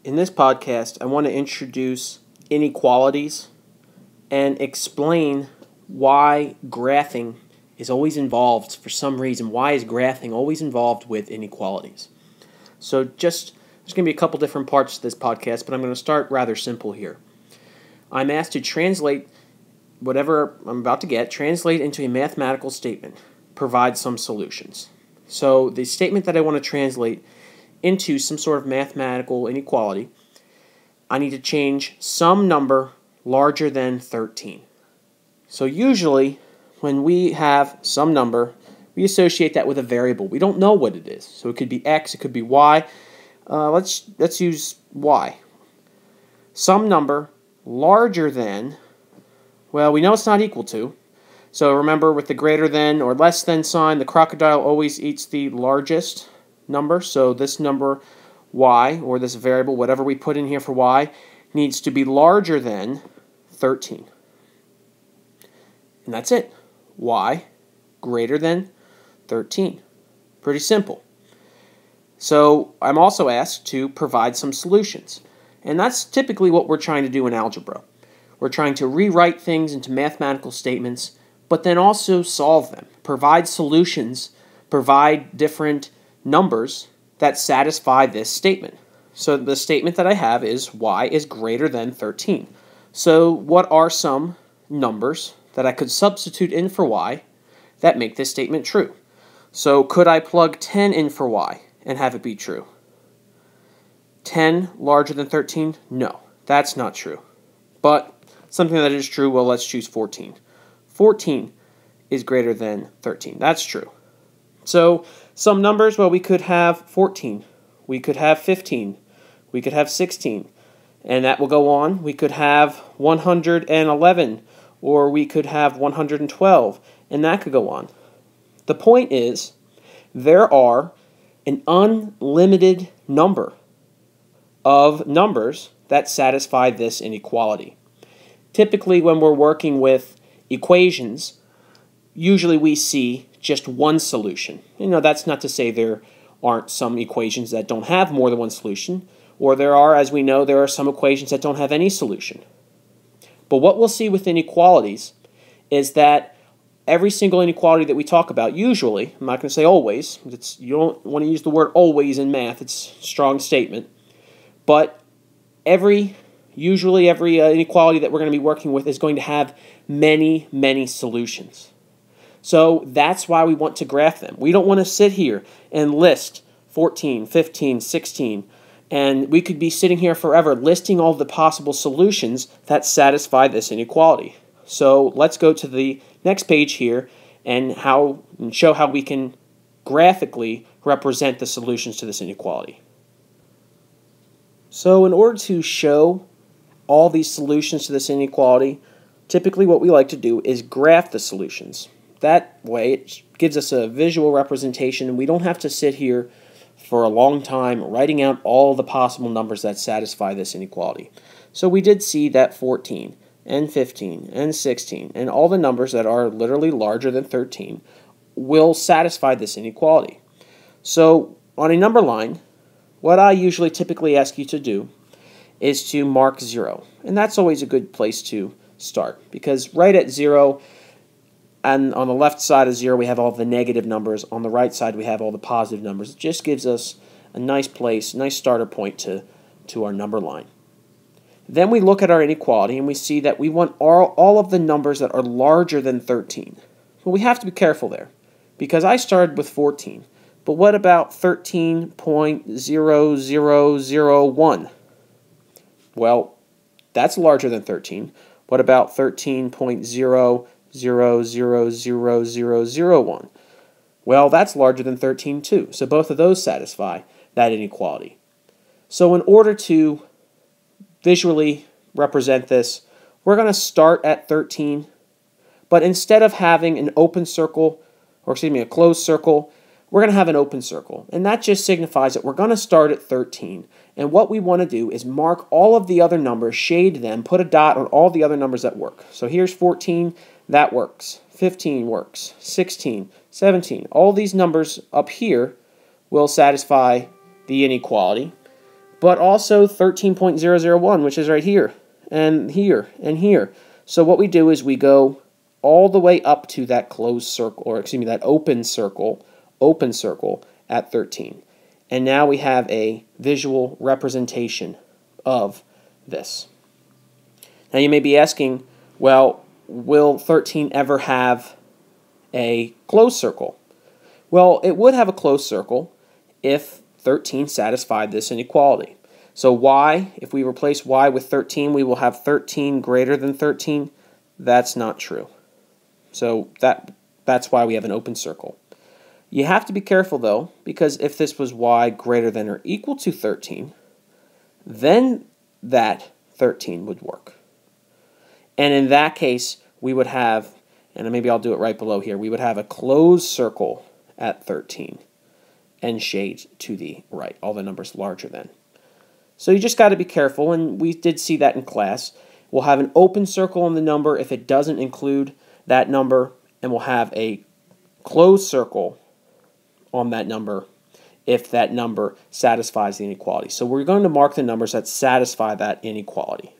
In this podcast, I want to introduce inequalities and explain why graphing is always involved for some reason. Why is graphing always involved with inequalities? So there's going to be a couple different parts to this podcast, but I'm going to start rather simple here. I'm asked to translate whatever I'm about to translate into a mathematical statement, provide some solutions. So the statement that I want to translate into some sort of mathematical inequality, I need to change some number larger than 13. So usually when we have some number, we associate that with a variable. We don't know what it is. So it could be x, it could be y. Let's use y. Some number larger than, well, we know it's not equal to. So remember, with the greater than or less than sign, the crocodile always eats the largest number. So this number y, or this variable, whatever we put in here for y, needs to be larger than 13. And that's it. Y greater than 13. Pretty simple. So I'm also asked to provide some solutions. And that's typically what we're trying to do in algebra. We're trying to rewrite things into mathematical statements, but then also solve them. Provide solutions, provide different numbers that satisfy this statement. So the statement that I have is y is greater than 13. So what are some numbers that I could substitute in for y that make this statement true? So could I plug 10 in for y and have it be true? 10 larger than 13? No, that's not true. But something that is true, well, let's choose 14. 14 is greater than 13. That's true. So some numbers, well, we could have 14. We could have 15. We could have 16. And that will go on. We could have 111. Or we could have 112. And that could go on. The point is, there are an unlimited number of numbers that satisfy this inequality. Typically, when we're working with equations, usually we see just one solution. That's not to say there aren't some equations that don't have more than one solution, or there are, as we know, there are some equations that don't have any solution. But what we'll see with inequalities is that every single inequality that we talk about, usually, I'm not going to say always, you don't want to use the word always in math, it's a strong statement, but usually every inequality that we're going to be working with is going to have many, many solutions. So that's why we want to graph them. We don't want to sit here and list 14, 15, 16, and we could be sitting here forever listing all the possible solutions that satisfy this inequality. So let's go to the next page here and show how we can graphically represent the solutions to this inequality. So in order to show all these solutions to this inequality, typically what we like to do is graph the solutions. That way it gives us a visual representation, and we don't have to sit here for a long time writing out all the possible numbers that satisfy this inequality. So we did see that 14 and 15 and 16 and all the numbers that are literally larger than 13 will satisfy this inequality. So on a number line, what I usually typically ask you to do is to mark 0. And that's always a good place to start, because right at 0, and on the left side of 0 we have all the negative numbers, on the right side we have all the positive numbers. It just gives us a nice place, nice starter point to our number line. Then we look at our inequality and we see that we want all of the numbers that are larger than 13. Well, we have to be careful there, because I started with 14. But what about 13.0001? Well, that's larger than 13. What about 13.00000001? Well, that's larger than 13 too. So both of those satisfy that inequality. So in order to visually represent this, we're going to start at 13, but instead of having an open circle, or excuse me, a closed circle, we're going to have an open circle. And that just signifies that we're going to start at 13. And what we want to do is mark all of the other numbers, shade them, put a dot on all the other numbers that work. So here's 14, that works. 15 works. 16, 17. All these numbers up here will satisfy the inequality. but also 13.001, which is right here, and here, and here. So what we do is we go all the way up to that closed circle, or excuse me, that open circle at 13. And now we have a visual representation of this. Now you may be asking, well, will 13 ever have a closed circle? Well, it would have a closed circle if 13 satisfied this inequality. So y, if we replace y with 13, we will have 13 greater than 13. That's not true. So that's why we have an open circle. You have to be careful, though, because if this was y greater than or equal to 13, then that 13 would work. And in that case, we would have, and maybe I'll do it right below here, we would have a closed circle at 13 and shade to the right, all the numbers larger than. So you just got to be careful, and we did see that in class. We'll have an open circle on the number if it doesn't include that number, and we'll have a closed circle on that number if that number satisfies the inequality. So we're going to mark the numbers that satisfy that inequality.